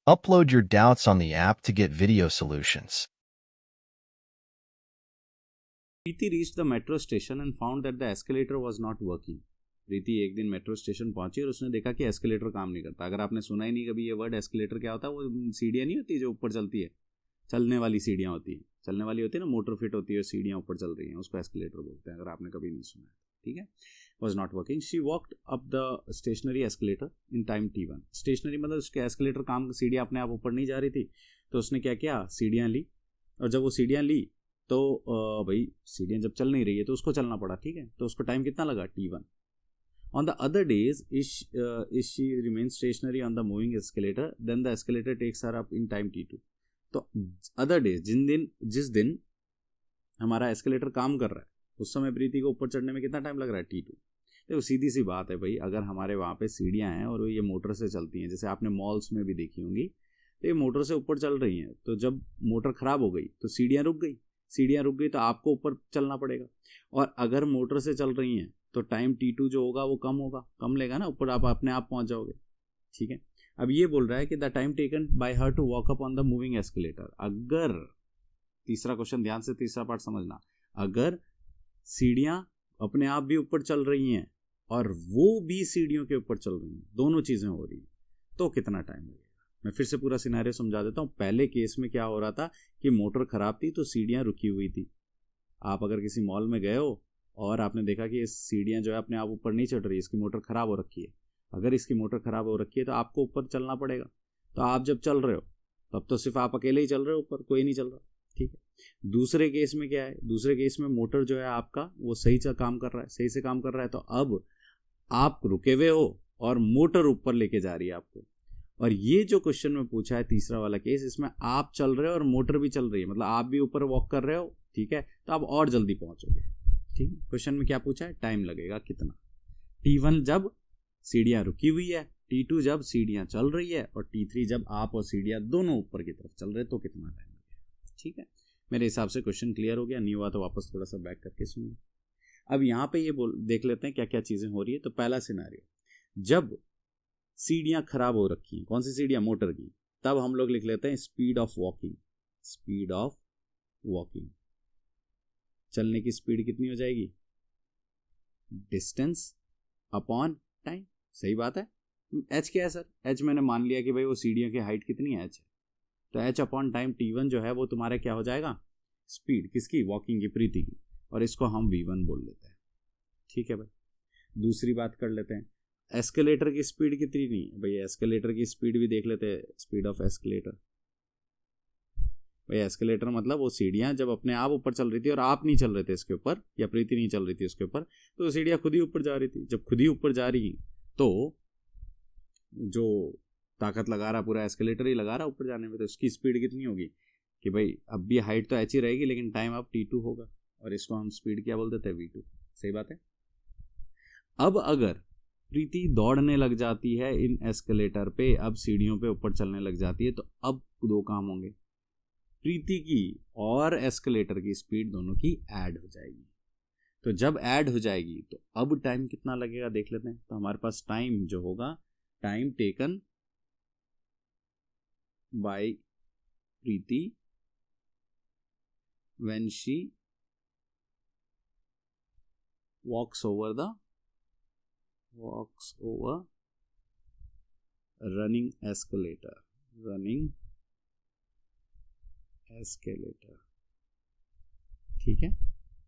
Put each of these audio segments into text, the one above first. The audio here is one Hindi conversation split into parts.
Upload your doubts on the app to get video solutions. Preeti reached the metro station and found that the escalator was not working. प्रीति एक दिन मेट्रो स्टेशन पहुंची और उसने देखा कि एस्केलेटर काम नहीं करता. अगर आपने सुना ही नहीं कभी ये वर्ड एस्केलेटर क्या होता है, वो सीढ़ियाँ नहीं होती जो ऊपर चलती है, चलने वाली सीढ़ियाँ होती हैं, चलने वाली होती है ना, मोटर फिट होती है, सीढ़ियाँ ऊपर चल रही हैं, उसको एस्केलेटर बोलते हैं. अगर आपने कभी नहीं सुना है, ठीक है. Was not working. She walked up the stationary escalator in time T1. Stationary मतलब उसके एस्केलेटर काम, सीढ़ियाँ अपने आप ऊपर नहीं जा रही थी, तो उसने क्या किया, सीढ़ियाँ ली. और जब वो सीढ़ियाँ ली तो भाई सीढ़ियाँ जब चल नहीं रही है तो उसको चलना पड़ा, ठीक है. तो उसको टाइम कितना लगा, T1. On the other days, if she remains stationary on the moving escalator, then the escalator takes her up in time T2. तो अदर डेज, जिस दिन हमारा एस्केलेटर काम कर रहा है उस समय प्रीति को ऊपर चढ़ने में कितना टाइम लग रहा है, T2. देखो सीधी सी बात है भाई, अगर हमारे वहाँ पे सीढ़ियाँ हैं और ये मोटर से चलती हैं, जैसे आपने मॉल्स में भी देखी होंगी, तो ये मोटर से ऊपर चल रही हैं, तो जब मोटर खराब हो गई तो सीढ़ियाँ रुक गई तो आपको ऊपर चलना पड़ेगा. और अगर मोटर से चल रही हैं तो टाइम T2 जो होगा वो कम लेगा ना, ऊपर आप अपने आप पहुंच जाओगे, ठीक है. अब ये बोल रहा है कि the time taken by her to walk up on the moving escalator. अगर, तीसरा क्वेश्चन ध्यान से तीसरा पार्ट समझना, अगर सीढ़ियां अपने आप भी ऊपर चल रही हैं और वो भी सीढ़ियों के ऊपर चल रही हैं, दोनों चीजें हो रही हैं, तो कितना टाइम लगेगा. मैं फिर से पूरा सिनेरियो समझा देता हूं. पहले केस में क्या हो रहा था कि मोटर खराब थी तो सीढ़ियां रुकी हुई थी. आप अगर किसी मॉल में गए हो और आपने देखा कि ये सीढ़ियाँ जो है अपने आप ऊपर नहीं चढ़ रही, इसकी मोटर ख़राब हो रखी है. अगर इसकी मोटर ख़राब हो रखी है तो आपको ऊपर चलना पड़ेगा. तो आप जब चल रहे हो तब तो सिर्फ आप अकेले ही चल रहे हो, ऊपर कोई नहीं चल रहा, ठीक है. दूसरे केस में क्या है, दूसरे केस में मोटर जो है आपका वो सही से काम कर रहा है, तो अब आप रुके हुए हो और मोटर ऊपर लेके जा रही है आपको. और ये जो क्वेश्चन में पूछा है तीसरा वाला केस, इसमें आप चल रहे हो और मोटर भी चल रही है, मतलब आप भी ऊपर वॉक कर रहे हो, ठीक है. तो आप और जल्दी पहुंचोगे, ठीक है. क्वेश्चन में क्या पूछा है, टाइम लगेगा कितना. T1 जब सीढ़ियां रुकी हुई है, T2 जब सीढ़ियां चल रही है, और T3 जब आप और सीढ़ियां दोनों ऊपर की तरफ चल रहे, तो कितना टाइम लगेगा, ठीक है. मेरे हिसाब से क्वेश्चन क्लियर हो गया. नहीं हुआ तो वापस थोड़ा सा बैक करके सुन लो. अब यहाँ पे ये देख लेते हैं क्या क्या चीजें हो रही है. तो पहला सिनेरियो, जब सीढ़ियां खराब हो रखी हैं, कौन सी सीढ़ियां, मोटर की, तब हम लोग लिख लेते हैं स्पीड ऑफ वॉकिंग. चलने की स्पीड कितनी हो जाएगी, डिस्टेंस अपॉन टाइम. सही बात है. H क्या है सर, H मैंने मान लिया कि भाई वो सीढ़ियों की हाइट कितनी है, H है. तो H अपॉन टाइम T1 जो है वो तुम्हारा क्या हो जाएगा, स्पीड किसकी, वॉकिंग की, प्रीति की. और इसको हम V1 बोल लेते हैं, ठीक है भाई. दूसरी बात कर लेते हैं, एस्केलेटर की स्पीड कितनी नहीं है भाई, एस्केलेटर की स्पीड भी देख लेते हैं. स्पीड ऑफ एस्केलेटर, भाई एस्केलेटर मतलब वो सीढ़ियां जब अपने आप ऊपर चल रही थी और आप नहीं चल रहे थे इसके ऊपर, या प्रीति नहीं चल रही थी उसके ऊपर, तो सीढ़ियां खुद ही ऊपर जा रही थी. जब खुद ही ऊपर जा रही तो जो ताकत लगा रहा, पूरा एस्केलेटर ही लगा रहा ऊपर जाने में, तो उसकी स्पीड कितनी होगी कि भाई अब भी हाइट तो H ही रहेगी लेकिन टाइम अब T2 होगा, और इसको हम स्पीड क्या बोल देते हैं, V2. सही बात है. अब अगर प्रीति दौड़ने लग जाती है इन एस्केलेटर पे, अब सीढ़ियों पे ऊपर चलने लग जाती है, तो अब दो काम होंगे, प्रीति की और एस्केलेटर की स्पीड दोनों की ऐड हो जाएगी. तो जब ऐड हो जाएगी तो अब टाइम कितना लगेगा देख लेते हैं. तो हमारे पास टाइम जो होगा, time taken by Preeti when she walks over running escalator, ठीक है.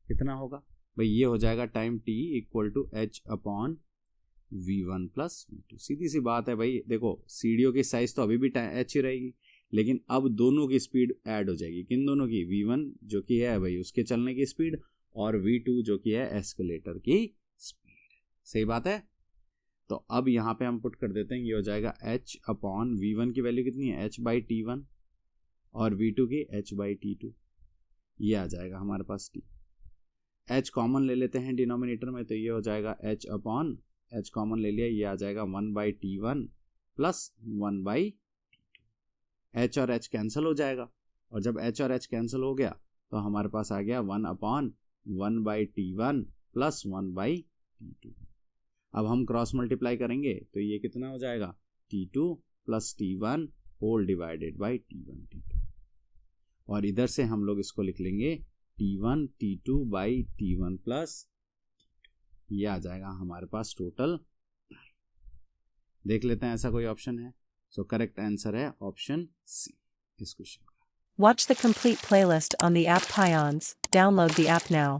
कितना होगा भाई, ये हो जाएगा time T equal to H upon V1 plus V2. सीधी सी बात है भाई. देखो सीढ़ियों की साइज तो अभी भी H ही रहेगी, लेकिन अब दोनों की स्पीड ऐड हो जाएगी. किन दोनों की, V1 जो कि है भाई उसके चलने की स्पीड, और V2 जो कि है एस्केलेटर की स्पीड. सही बात है. तो अब यहाँ पे हम पुट कर देते हैं, ये हो जाएगा H अपॉन V1 की वैल्यू कितनी है, H बाई T1, और V2 की H बाई T2. ये आ जाएगा हमारे पास T. H कॉमन ले लेते हैं डिनोमिनेटर में, तो ये हो जाएगा H अपॉन, H कॉमन ले लिया, ये आ जाएगा 1 by T1 plus 1 by T2. H और H कैंसिल हो जाएगा, और जब H और H कैंसिल हो गया तो हमारे पास आ गया 1 upon 1 by T1 plus 1 by T2. अब हम क्रॉस मल्टीप्लाई करेंगे तो ये कितना हो जाएगा, T2 plus T1 whole divided by T1 T2, और इधर से हम लोग इसको लिख लेंगे T1 T2 by T1 plus, ये आ जाएगा हमारे पास टोटल 9। देख लेते हैं ऐसा कोई ऑप्शन है। सो करेक्ट आंसर है ऑप्शन सी इस क्वेश्चन का। Watch the complete playlist on the app Pions. Download the app now.